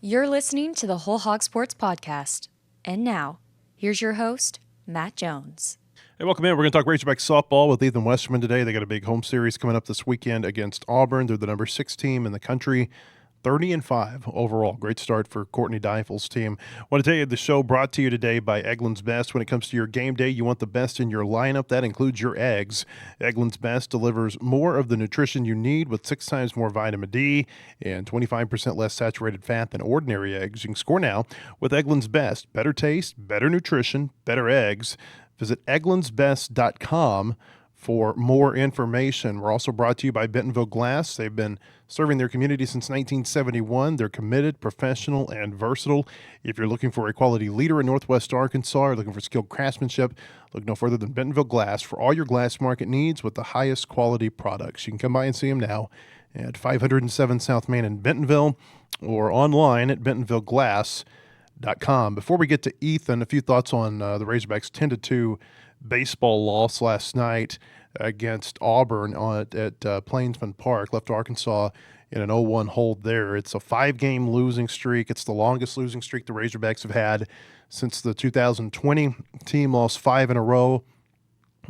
You're listening to the Whole Hog Sports Podcast. And now, here's your host, Matt Jones. Hey, welcome in. We're going to talk Razorbacks softball with Ethan Westerman today. They got a big home series coming up this weekend against Auburn. They're the number 6 team in the country, 30-5 overall. Great start for Courtney Deifel's team. I want to tell you the show brought to you today by Eggland's Best. When it comes to your game day, you want the best in your lineup. That includes your eggs. Eggland's Best delivers more of the nutrition you need with 6 times more vitamin D and 25% less saturated fat than ordinary eggs. You can score now with Eggland's Best. Better taste, better nutrition, better eggs. Visit egglandsbest.com for more information. We're also brought to you by Bentonville Glass. They've been serving their community since 1971. They're committed, professional, and versatile. If you're looking for a quality leader in Northwest Arkansas or looking for skilled craftsmanship, look no further than Bentonville Glass for all your glass market needs with the highest quality products. You can come by and see them now at 507 South Main in Bentonville or online at bentonvilleglass.com. Before we get to Ethan, a few thoughts on the Razorbacks' 10-2 baseball loss last night against Auburn at Plainsman Park. Left Arkansas in an 0-1 hold there. It's a 5-game losing streak. It's the longest losing streak the Razorbacks have had since the 2020 team lost 5 in a row.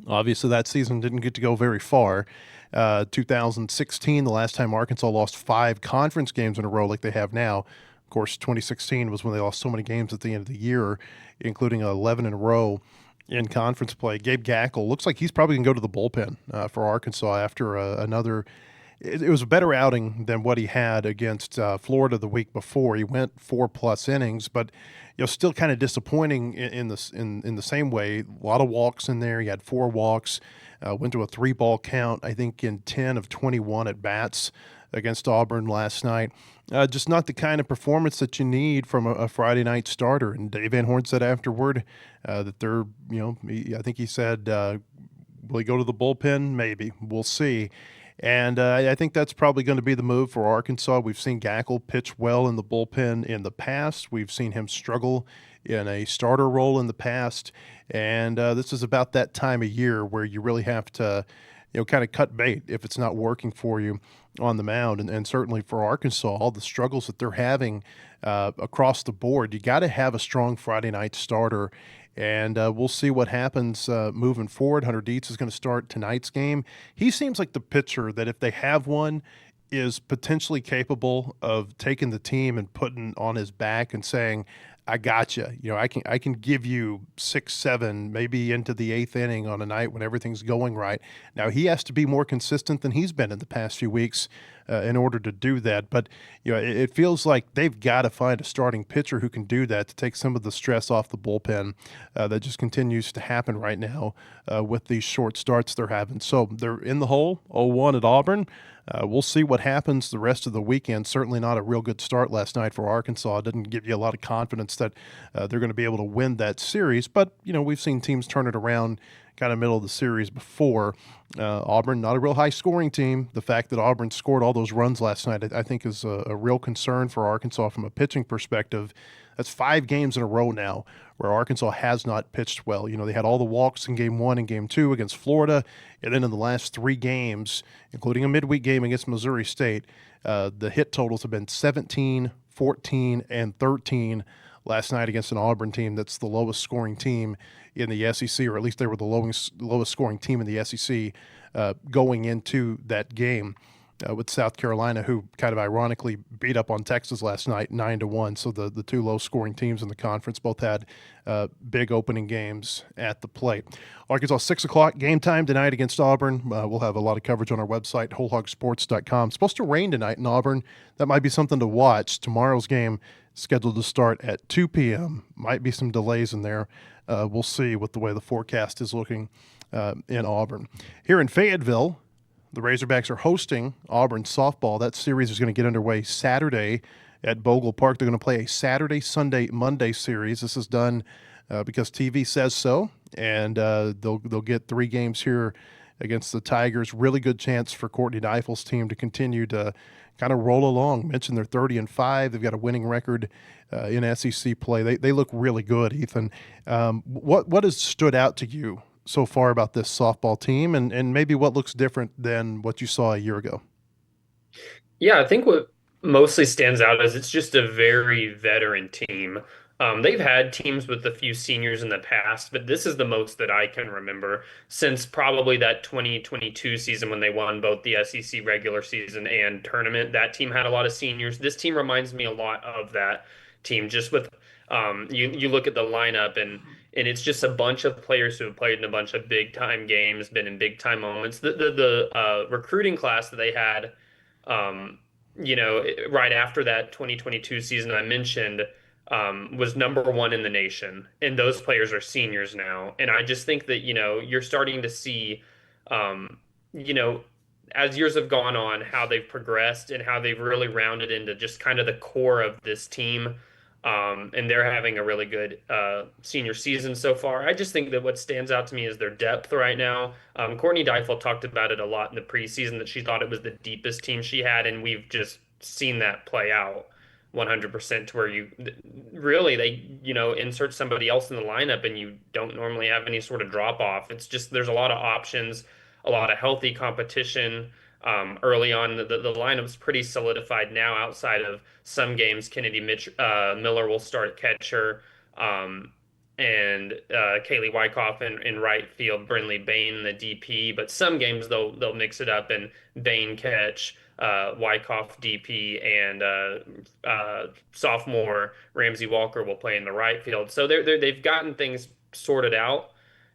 Obviously, that season didn't get to go very far. 2016, the last time Arkansas lost 5 conference games in a row like they have now. Of course, 2016 was when they lost so many games at the end of the year, including 11 in a row in conference play. Gabe Gackle looks like he's probably going to go to the bullpen for Arkansas after another. It was a better outing than what he had against Florida the week before. He went 4+ innings, but still kind of disappointing in the same way. A lot of walks in there. He had 4 walks. Went to a 3-ball count, I think, in 10 of 21 at bats against Auburn last night. Just not the kind of performance that you need from a Friday night starter. And Dave Van Horn said afterward that they're, I think he said, will he go to the bullpen? Maybe. We'll see. And I think that's probably going to be the move for Arkansas. We've seen Gackle pitch well in the bullpen in the past. We've seen him struggle in a starter role in the past. And this is about that time of year where you really have to kind of cut bait if it's not working for you on the mound. And certainly for Arkansas, all the struggles that they're having across the board, you got to have a strong Friday night starter. And we'll see what happens moving forward. Hunter Dietz is going to start tonight's game. He seems like the pitcher that if they have one is potentially capable of taking the team and putting on his back and saying, I got you. I can give you 6, 7, maybe into the 8th inning on a night when everything's going right. Now, he has to be more consistent than he's been in the past few weeks in order to do that. But, it feels like they've got to find a starting pitcher who can do that to take some of the stress off the bullpen that just continues to happen right now with these short starts they're having. So they're in the hole, 0-1 at Auburn. We'll see what happens the rest of the weekend. Certainly not a real good start last night for Arkansas. It didn't give you a lot of confidence that they're going to be able to win that series. But, we've seen teams turn it around kind of middle of the series before. Auburn, not a real high-scoring team. The fact that Auburn scored all those runs last night, I think, is a real concern for Arkansas from a pitching perspective. That's 5 games in a row now where Arkansas has not pitched well. They had all the walks in Game 1 and Game 2 against Florida, and then in the last 3 games, including a midweek game against Missouri State, the hit totals have been 17, 14, and 13 last night against an Auburn team that's the lowest scoring team in the SEC, or at least they were the lowest scoring team in the SEC going into that game with South Carolina, who kind of ironically beat up on Texas last night 9-1. So the 2 low scoring teams in the conference both had big opening games at the plate. Arkansas 6 o'clock game time tonight against Auburn. We'll have a lot of coverage on our website, wholehogsports.com. It's supposed to rain tonight in Auburn. That might be something to watch. Tomorrow's game scheduled to start at 2 p.m. Might be some delays in there. We'll see with the way the forecast is looking in Auburn. Here in Fayetteville, the Razorbacks are hosting Auburn softball. That series is going to get underway Saturday at Bogle Park. They're going to play a Saturday, Sunday, Monday series. This is done because TV says so, and they'll get 3 games here against the Tigers. Really good chance for Courtney Deifel's team to continue to kind of roll along. Mentioned they're 30-5. They've got a winning record in SEC play. They look really good, Ethan. What has stood out to you so far about this softball team, and maybe what looks different than what you saw a year ago? Yeah, I think what mostly stands out as it's just a very veteran team. They've had teams with a few seniors in the past, but this is the most that I can remember since probably that 2022 season when they won both the SEC regular season and tournament. That team had a lot of seniors. This team reminds me a lot of that team, just with you look at the lineup and it's just a bunch of players who have played in a bunch of big time games, been in big time moments. The recruiting class that they had. Um, right after that 2022 season I mentioned, was number one in the nation, and those players are seniors now. And I just think that, you're starting to see, um, you know, as years have gone on, how they've progressed and how they've really rounded into just kind of the core of this team. And they're having a really good senior season so far. I just think that what stands out to me is their depth right now. Courtney Deifel talked about it a lot in the preseason that she thought it was the deepest team she had, and we've just seen that play out 100% to where really they, insert somebody else in the lineup and you don't normally have any sort of drop off. It's just there's a lot of options, a lot of healthy competition. Early on, the lineup's pretty solidified now. Outside of some games, Miller will start at catcher, and Kaylee Wyckoff in right field, Brinley Bain in the DP. But some games they'll mix it up and Bain catch, Wyckoff DP, and sophomore Ramsey Walker will play in the right field. So they've gotten things sorted out.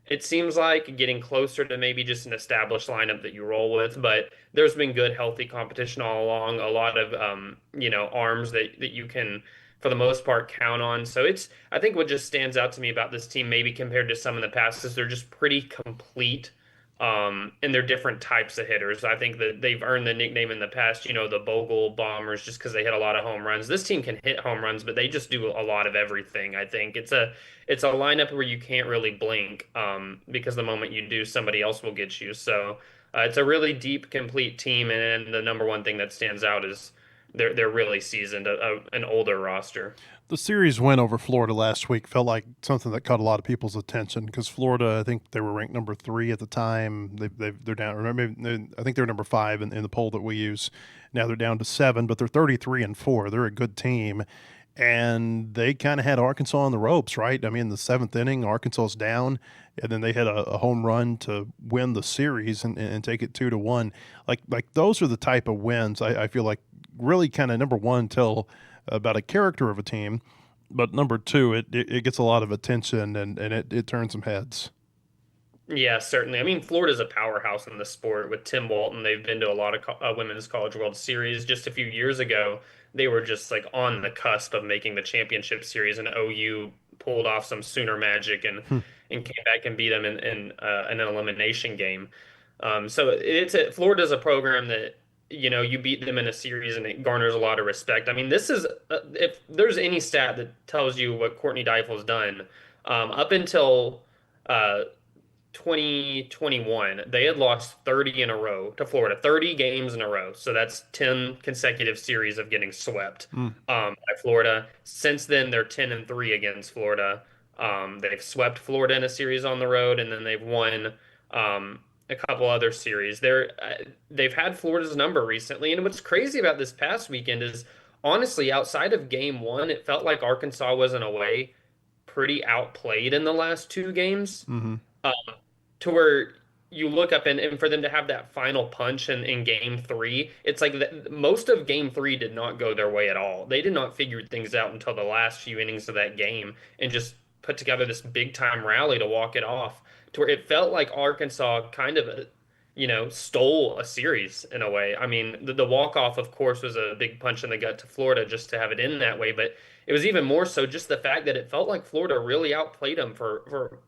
It seems like getting closer to maybe just an established lineup that you roll with, but there's been good, healthy competition all along. A lot of arms that you can, for the most part, count on. So I think what just stands out to me about this team, maybe compared to some in the past, is they're just pretty complete. And they're different types of hitters. I think that they've earned the nickname in the past, the Bogle Bombers, just because they hit a lot of home runs. This team can hit home runs, but they just do a lot of everything. I think it's a lineup where you can't really blink, because the moment you do, somebody else will get you. So it's a really deep, complete team, and the number one thing that stands out is they're really seasoned, an older roster. The series win over Florida last week felt like something that caught a lot of people's attention because Florida, I think they were ranked number 3 at the time. They're down. Remember, I think they were number 5 in the poll that we use. Now they're down to 7, but they're 33-4. They're a good team, and they kind of had Arkansas on the ropes, right? I mean, the 7th inning, Arkansas's down, and then they had a home run to win the series and take it 2-1. Like those are the type of wins I feel like really kind of number one tell about a character of a team, but number two, it gets a lot of attention and it turns some heads. Yeah, certainly. I mean, Florida's a powerhouse in the sport with Tim Walton. They've been to a lot of Women's College World Series. Just a few years ago, they were just like on the cusp of making the championship series, and OU pulled off some Sooner magic Hmm. and came back and beat them in an elimination game. So Florida's a program that you beat them in a series and it garners a lot of respect. I mean, this is if there's any stat that tells you what Courtney Deifel's done, up until uh, 2021, they had lost 30 in a row to Florida, 30 games in a row. So that's 10 consecutive series of getting swept Hmm. by Florida. Since then, they're 10-3 against Florida. They've swept Florida in a series on the road, and then they've won a couple other series. They've had Florida's number recently. And what's crazy about this past weekend is honestly, outside of game one, it felt like Arkansas was in a way pretty outplayed in the last two games. Mm-hmm. Um, to where you look up and for them to have that final punch in game three, it's like most of game three did not go their way at all. They did not figure things out until the last few innings of that game and just put together this big time rally to walk it off to where it felt like Arkansas kind of, stole a series in a way. I mean, the walk off, of course, was a big punch in the gut to Florida just to have it in that way, but it was even more so just the fact that it felt like Florida really outplayed them for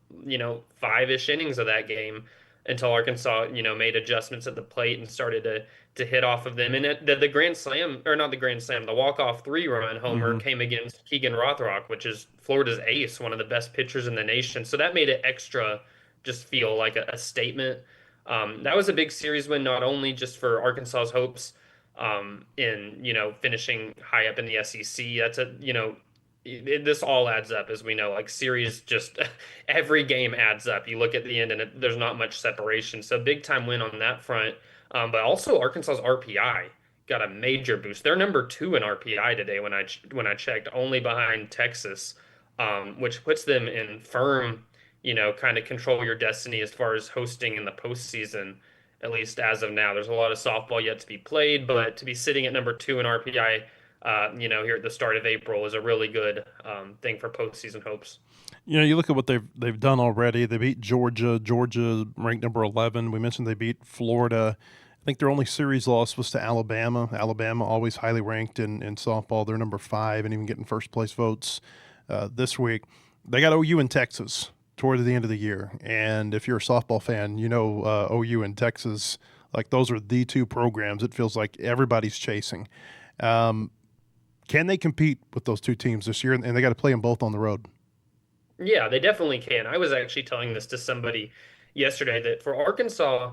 five-ish innings of that game until Arkansas, made adjustments at the plate and started to hit off of them. And the grand slam, or not the grand slam, the walk-off three-run homer Mm-hmm. came against Keegan Rothrock, which is Florida's ace, one of the best pitchers in the nation. So that made it extra just feel like a statement. That was a big series win, not only just for Arkansas's hopes in finishing high up in the SEC. This all adds up, as we know. Like series, just every game adds up. You look at the end, and there's not much separation. So big time win on that front. But also Arkansas's RPI got a major boost. They're number two in RPI today when I checked, only behind Texas, which puts them in firm, kind of control your destiny as far as hosting in the postseason, at least as of now. There's a lot of softball yet to be played, but to be sitting at number two in RPI, here at the start of April is a really good thing for postseason hopes. You look at what they've done already. They beat Georgia. Georgia ranked number 11. We mentioned they beat Florida. I think their only series loss was to Alabama. Alabama always highly ranked in softball. They're number 5 and even getting first place votes this week. They got OU and Texas toward the end of the year. And if you're a softball fan, OU and Texas, like those are the two programs it feels like everybody's chasing. Um, can they compete with those two teams this year? And they got to play them both on the road. Yeah, they definitely can. I was actually telling this to somebody yesterday that for Arkansas,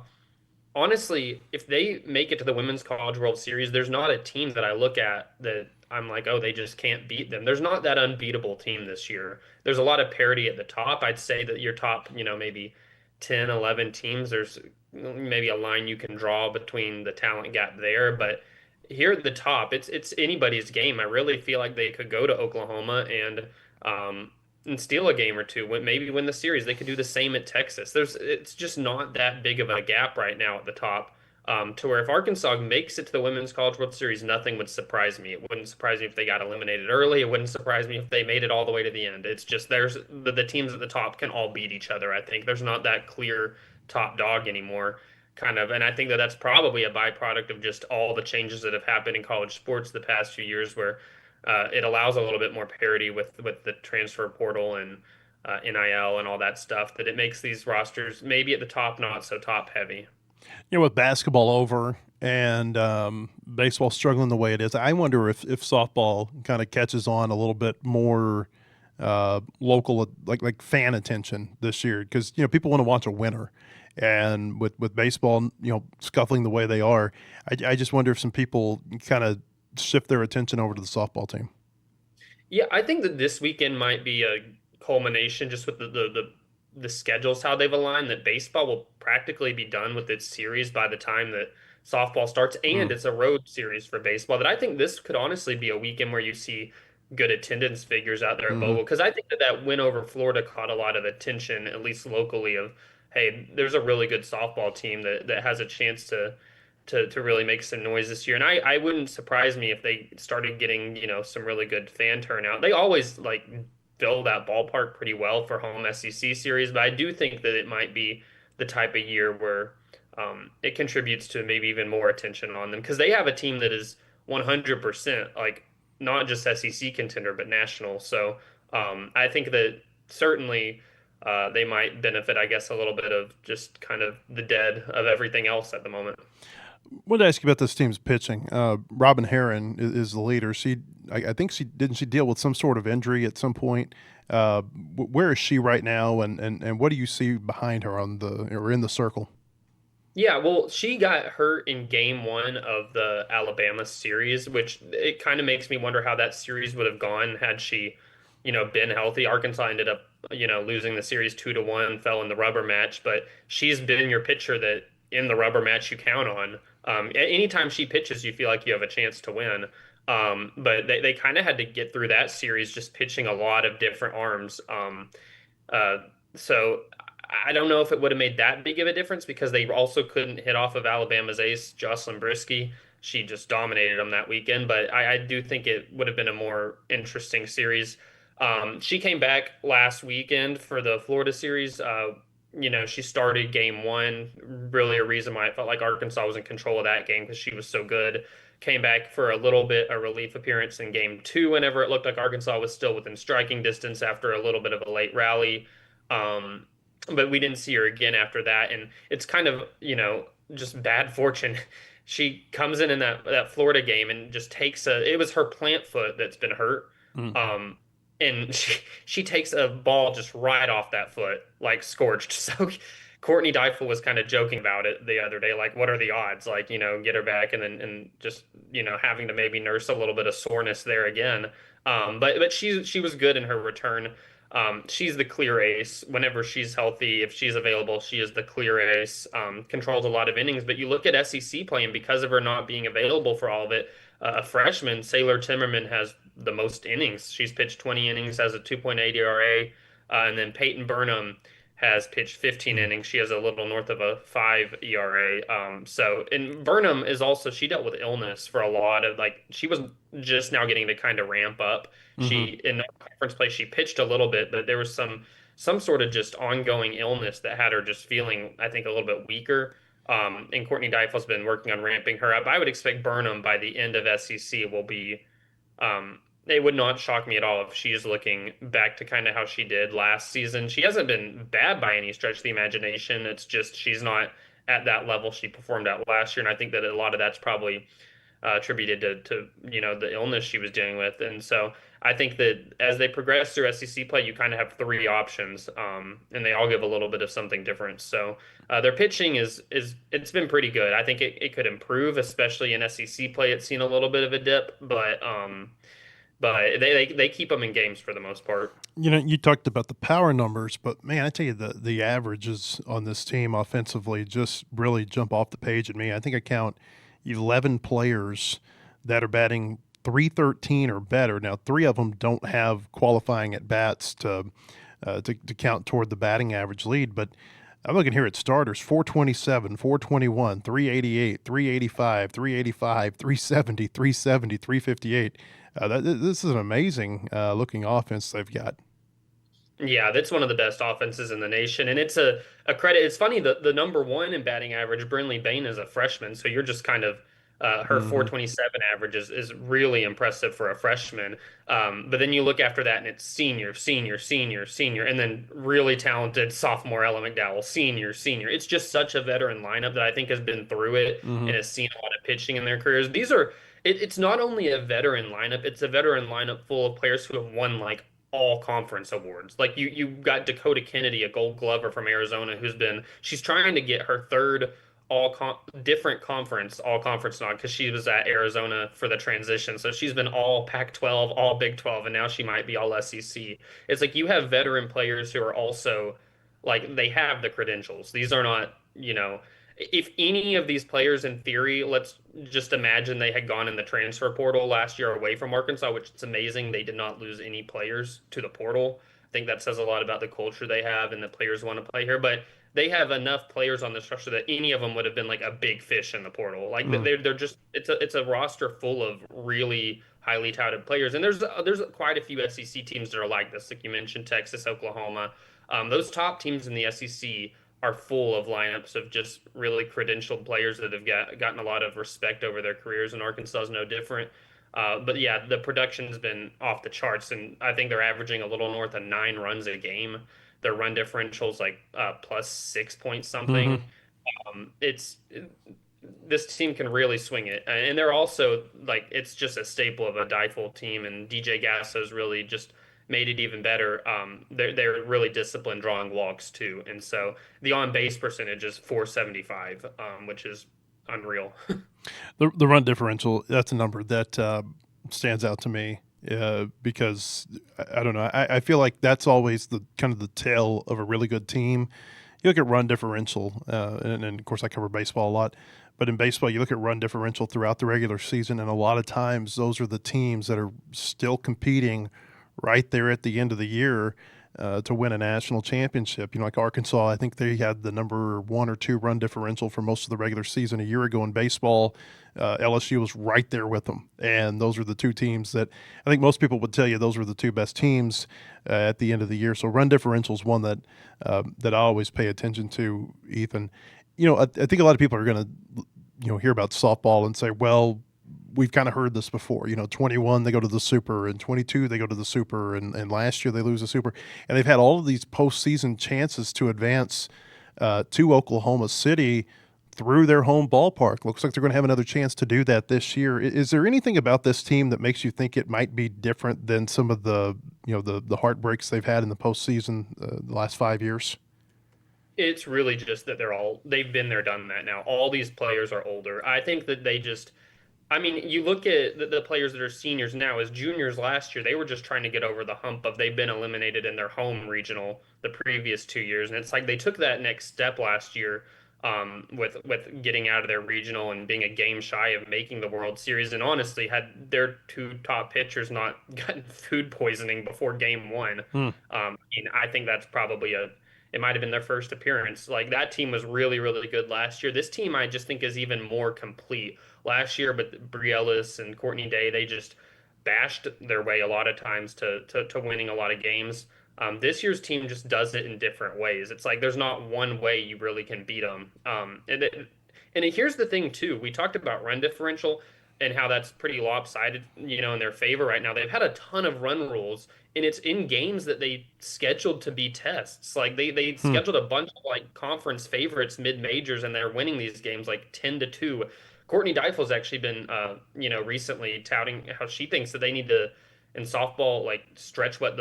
honestly, if they make it to the Women's College World Series, there's not a team that I look at that I'm like, oh, they just can't beat them. There's not that unbeatable team this year. There's a lot of parity at the top. I'd say that your top, maybe 10, 11 teams, there's maybe a line you can draw between the talent gap there. But here at the top, it's anybody's game. I really feel like they could go to Oklahoma um, and steal a game or two. Maybe win the series. They could do the same at Texas. It's just not that big of a gap right now at the top. To where if Arkansas makes it to the Women's College World Series, nothing would surprise me. It wouldn't surprise me if they got eliminated early. It wouldn't surprise me if they made it all the way to the end. It's just the teams at the top can all beat each other. I think there's not that clear top dog anymore, kind of. And I think that that's probably a byproduct of just all the changes that have happened in college sports the past few years, where it allows a little bit more parity with the transfer portal and NIL and all that stuff. That it makes these rosters maybe at the top not so top heavy. With basketball over and baseball struggling the way it is, I wonder if softball kind of catches on a little bit more local, like fan attention this year, because people want to watch a winner, and with baseball, scuffling the way they are, I just wonder if some people kind of shift their attention over to the softball team. Yeah, I think that this weekend might be a culmination just with the schedules, how they've aligned, that baseball will practically be done with its series by the time that softball starts, and Mm. it's a road series for baseball. That I think this could honestly be a weekend where you see good attendance figures out there at Hmm. Bogle, because I think that win over Florida caught a lot of attention, at least locally, of hey, there's a really good softball team that has a chance to really make some noise this year. And I wouldn't surprise me if they started getting, some really good fan turnout. They always like fill that ballpark pretty well for home SEC series, but I do think that it might be the type of year where it contributes to maybe even more attention on them, because they have a team that is 100% like not just SEC contender but national. So I think that certainly they might benefit, I guess, a little bit of just kind of the dead of everything else at the moment. Wanted to ask you about this team's pitching. Robin Herron is the leader. I think she didn't she deal with some sort of injury at some point. Where is she right now, and what do you see behind her on the or in the circle? Yeah, well, she got hurt in game one of the Alabama series, which it kind of makes me wonder how that series would have gone had she, been healthy. Arkansas ended up, losing the series 2-1, fell in the rubber match, but she's been your pitcher that in the rubber match you count on. Anytime she pitches, you feel like you have a chance to win. But they kind of had to get through that series just pitching a lot of different arms. Uh, so I don't know if it would have made that big of a difference, because they also couldn't hit off of Alabama's ace, Jocelyn Brisky. She just dominated them that weekend, but I do think it would have been a more interesting series. She came back last weekend for the Florida series. She started game one, really a reason why I felt like Arkansas was in control of that game, because she was so good. Came back for a little bit, a relief appearance in game two, whenever it looked like Arkansas was still within striking distance after a little bit of a late rally. Um, but we didn't see her again after that. And it's kind of, just bad fortune. She comes in that Florida game and just it was her plant foot that's been hurt. Mm. Um, and she takes a ball just right off that foot, like scorched. So Courtney Deifel was kind of joking about it the other day, like, what are the odds? Like, get her back and then and just, having to maybe nurse a little bit of soreness there again. But she was good in her return. She's the clear ace. Whenever she's healthy, if she's available, she is the clear ace. Controls a lot of innings. But you look at SEC play, and because of her not being available for all of it, a freshman, Sailor Timmerman, has the most innings. She's pitched 20 innings, has a 2.8 ERA. And then Peyton Burnham has pitched 15 Mm. innings. She has a little north of a 5 ERA. And Burnham is also, she dealt with illness for a lot of, like, she was just now getting to kind of ramp up. Hmm. In conference play, she pitched a little bit, but there was some sort of just ongoing illness that had her just feeling, I think, a little bit weaker. And Courtney Deifel's been working on ramping her up. I would expect Burnham by the end of SEC will be it would not shock me at all if she's looking back to kind of how she did last season. She hasn't been bad by any stretch of the imagination. It's just she's not at that level she performed at last year, and I think that a lot of that's probably attributed to the illness she was dealing with. And so I think that as they progress through SEC play, you kind of have three options, and they all give a little bit of something different. So their pitching is it's been pretty good. I think it could improve, especially in SEC play. It's seen a little bit of a dip, but they keep them in games for the most part. You talked about the power numbers, but man, I tell you, the averages on this team offensively just really jump off the page at me. I think I count 11 players that are batting 313 or better. Now, three of them don't have qualifying at bats to count toward the batting average lead, but I'm looking here at starters: 427, 421, 388, 385, 385, 370, 370, 358. This is an amazing looking offense they've got. Yeah, that's one of the best offenses in the nation, and it's a credit. It's funny the number one in batting average, Brinley Bain, is a freshman, so you're just kind of her Hmm. 427 average is really impressive for a freshman. But then you look after that, and it's senior, senior, senior, senior, and then really talented sophomore Ella McDowell, senior, senior. It's just such a veteran lineup that I think has been through it Hmm. and has seen a lot of pitching in their careers. It's not only a veteran lineup, it's a veteran lineup full of players who have won like all conference awards. Like you got Dakota Kennedy, a Gold Glover from Arizona, she's trying to get her third different conference all conference nod because she was at Arizona for the transition. So she's been all Pac-12, all Big 12, and now she might be all SEC. It's like you have veteran players who are also like they have the credentials. These are not, if any of these players in theory, let's just imagine they had gone in the transfer portal last year away from Arkansas, which it's amazing they did not lose any players to the portal. I think that says a lot about the culture they have and the players want to play here. But they have enough players on this roster that any of them would have been like a big fish in the portal. Like Mm. they're just it's a roster full of really highly touted players, and there's quite a few SEC teams that are like this. Like you mentioned, Texas, Oklahoma. Those top teams in the SEC are full of lineups of just really credentialed players that have gotten a lot of respect over their careers, and Arkansas is no different. But yeah, the production has been off the charts, and I think they're averaging a little north of 9 runs a game. Their run differential's like plus 6 point Hmm. something. It's this team can really swing it, and they're also like it's just a staple of a Deifel team, and DJ Gasso's really just made it even better. They're really disciplined drawing walks too, and so the on base percentage is 475, which is unreal. The run differential, that's a number that stands out to me because I don't know. I feel like that's always the kind of the tail of a really good team. You look at run differential, and of course I cover baseball a lot, but in baseball you look at run differential throughout the regular season, and a lot of times those are the teams that are still competing right there at the end of the year to win a national championship. Like Arkansas, I think they had the number one or two run differential for most of the regular season a year ago in baseball. LSU was right there with them, and those are the two teams that I think most people would tell you those were the two best teams at the end of the year. So run differential is one that I always pay attention to, Ethan. I think a lot of people are going to hear about softball and say, well, we've kind of heard this before. 21 they go to the Super, and 22 they go to the Super, and last year they lose the Super, and they've had all of these postseason chances to advance to Oklahoma City through their home ballpark. Looks like they're going to have another chance to do that this year. Is there anything about this team that makes you think it might be different than some of the heartbreaks they've had in the postseason the last 5 years? It's really just that they've been there, done that now. All these players are older. I think that they just I mean, you look at the players that are seniors now as juniors last year, they were just trying to get over the hump of they've been eliminated in their home regional the previous 2 years. And it's like they took that next step last year with getting out of their regional and being a game shy of making the World Series. And honestly, had their two top pitchers not gotten food poisoning before game one, Hmm. I think that's probably it might have been their first appearance. Like that team was really, really good last year. This team I just think is even more complete last year, but Brielis and Courtney Day, they just bashed their way a lot of times to winning a lot of games. This year's team just does it in different ways. It's like there's not one way you really can beat them. Here's the thing too. We talked about run differential and how that's pretty lopsided, in their favor right now. They've had a ton of run rules, and it's in games that they scheduled to be tests. Like they Hmm. scheduled a bunch of like conference favorites mid majors, and they're winning these games like 10-2. Courtney Deifel's actually been, recently touting how she thinks that they need to, in softball, like stretch what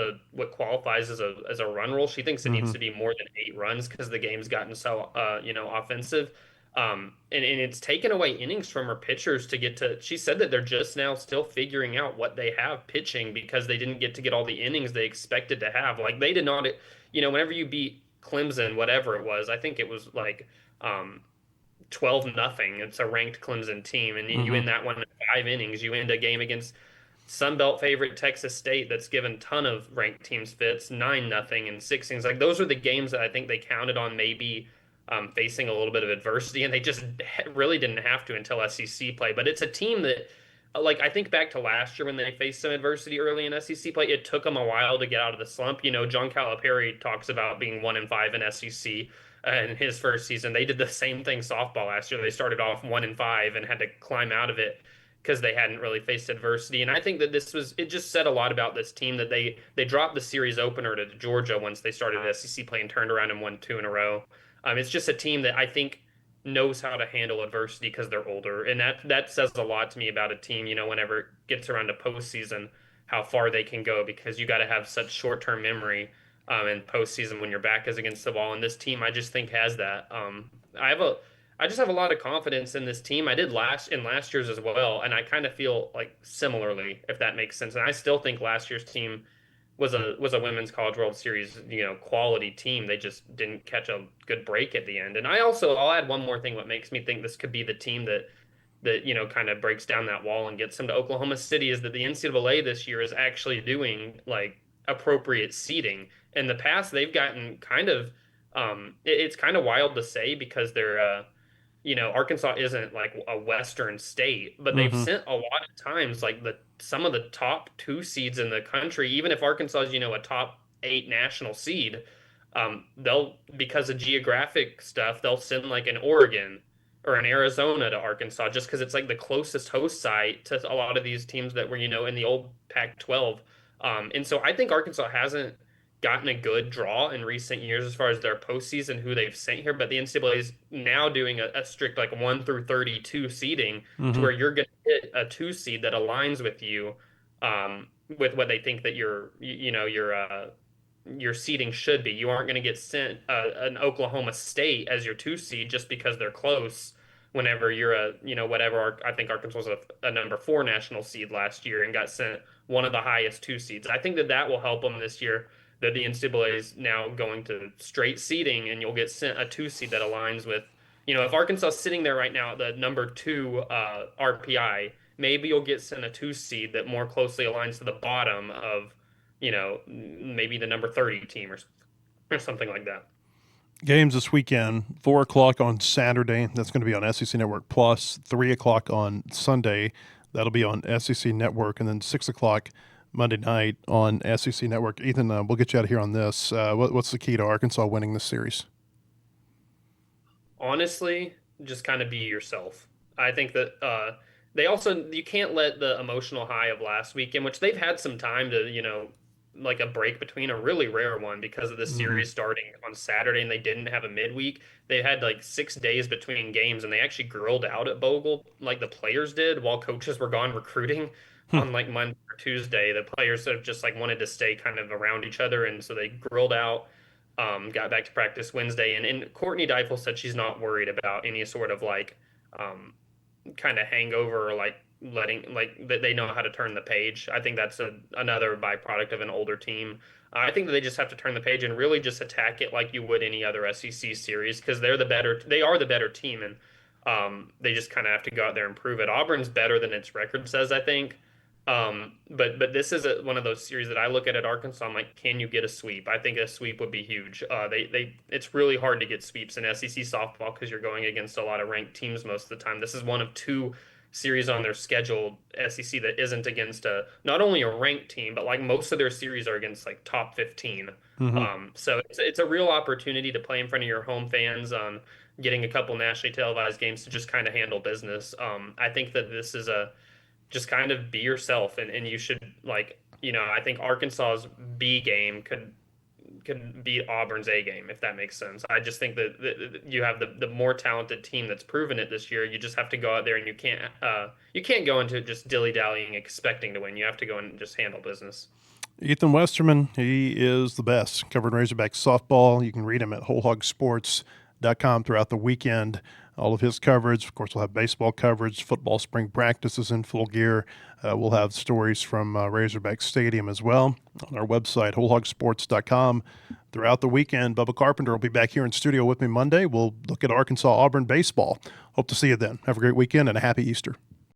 qualifies as a run rule. She thinks it needs Hmm. to be more than 8 runs because the game's gotten so, offensive. And it's taken away innings from her pitchers to get to. She said that they're just now still figuring out what they have pitching because they didn't get all the innings they expected to have. Like they did not, whenever you beat Clemson, whatever it was, I think it was like, 12-0. It's a ranked Clemson team, and you Hmm. end that one in 5 innings. You end a game against Sun Belt favorite Texas State that's given ton of ranked teams fits, 9-0 and 6 innings. Like those are the games that I think they counted on maybe facing a little bit of adversity, and they just really didn't have to until SEC play. But it's a team that, like I think back to last year when they faced some adversity early in SEC play, it took them a while to get out of the slump. John Calipari talks about being 1-5 in SEC in his first season. They did the same thing softball last year. They started off 1-5 and had to climb out of it because they hadn't really faced adversity. And I think that it just said a lot about this team that they dropped the series opener to Georgia once they started SEC play and turned around and won 2 in a row. It's just a team that I think knows how to handle adversity because they're older, and that says a lot to me about a team. Whenever it gets around to postseason, how far they can go because you got to have such short-term memory in postseason when your back is against the wall. And this team, I just think has that. I just have a lot of confidence in this team. I did last year's as well, and I kind of feel like similarly, if that makes sense. And I still think last year's team was a women's college world series, quality team. They just didn't catch a good break at the end. And I'll add one more thing. What makes me think this could be the team that kind of breaks down that wall and gets them to Oklahoma City is that the NCAA this year is actually doing like appropriate seeding. In the past, they've gotten kind of it's kind of wild to say because they're Arkansas isn't like a Western state, but they've Hmm. sent a lot of times like the some of the top 2 seeds in the country, even if Arkansas is, a top 8 national seed, they'll because of geographic stuff, they'll send like an Oregon or an Arizona to Arkansas just because it's like the closest host site to a lot of these teams that were, in the old Pac-12. And so I think Arkansas hasn't gotten a good draw in recent years as far as their postseason who they've sent here, but the NCAA is now doing a strict like 1 through 32 seeding to Hmm. where you're going to hit a 2 seed that aligns with you, with what they think that your seeding should be. You aren't going to get sent an Oklahoma State as your 2 seed just because they're close. Whenever you're whatever, I think Arkansas was a number 4 national seed last year and got sent one of the highest 2 seeds. I think that will help them this year that the NCAA is now going to straight seeding, and you'll get sent a 2 seed that aligns with, if Arkansas is sitting there right now at the number 2 RPI, maybe you'll get sent a 2 seed that more closely aligns to the bottom of, maybe the number 30 team or something like that. Games this weekend: 4 o'clock on Saturday. That's going to be on SEC Network Plus. 3 o'clock on Sunday. That'll be on SEC Network, and then 6 o'clock Monday night on SEC Network. Ethan, we'll get you out of here on this. What's the key to Arkansas winning this series? Honestly, just kind of be yourself. I think that they also you can't let the emotional high of last weekend, which they've had some time to, like a break between a really rare one because of the Hmm. series starting on Saturday and they didn't have a midweek. They had like 6 days between games and they actually grilled out at Bogle like the players did while coaches were gone recruiting on like Monday or Tuesday. The players sort of just like wanted to stay kind of around each other and so they grilled out, got back to practice Wednesday, and Courtney Deifel said she's not worried about any sort of like, kind of hangover or like letting like that they know how to turn the page. I think that's another byproduct of an older team. I think that they just have to turn the page and really just attack it like you would any other SEC series because they are the better team, and they just kind of have to go out there and prove it. Auburn's better than its record says, I think. But this is one of those series that I look at Arkansas. I'm like, can you get a sweep? I think a sweep would be huge. It's really hard to get sweeps in SEC softball because you're going against a lot of ranked teams most of the time. This is one of two series on their schedule, SEC, that isn't against not only a ranked team, but like most of their series are against like top 15. So it's a real opportunity to play in front of your home fans on getting a couple nationally televised games to just kind of handle business. I think that this is just kind of be yourself, and you should I think Arkansas's B game could beat Auburn's A game, if that makes sense. I just think that you have the more talented team that's proven it this year. You just have to go out there, and you can't go into just dilly-dallying expecting to win. You have to go and just handle business. Ethan Westerman, he is the best. Covering Razorbacks softball. You can read him at wholehogsports.com throughout the weekend. All of his coverage. Of course, we'll have baseball coverage, football spring practices in full gear. We'll have stories from Razorback Stadium as well on our website, wholehogsports.com. Throughout the weekend, Bubba Carpenter will be back here in studio with me Monday. We'll look at Arkansas-Auburn baseball. Hope to see you then. Have a great weekend and a happy Easter.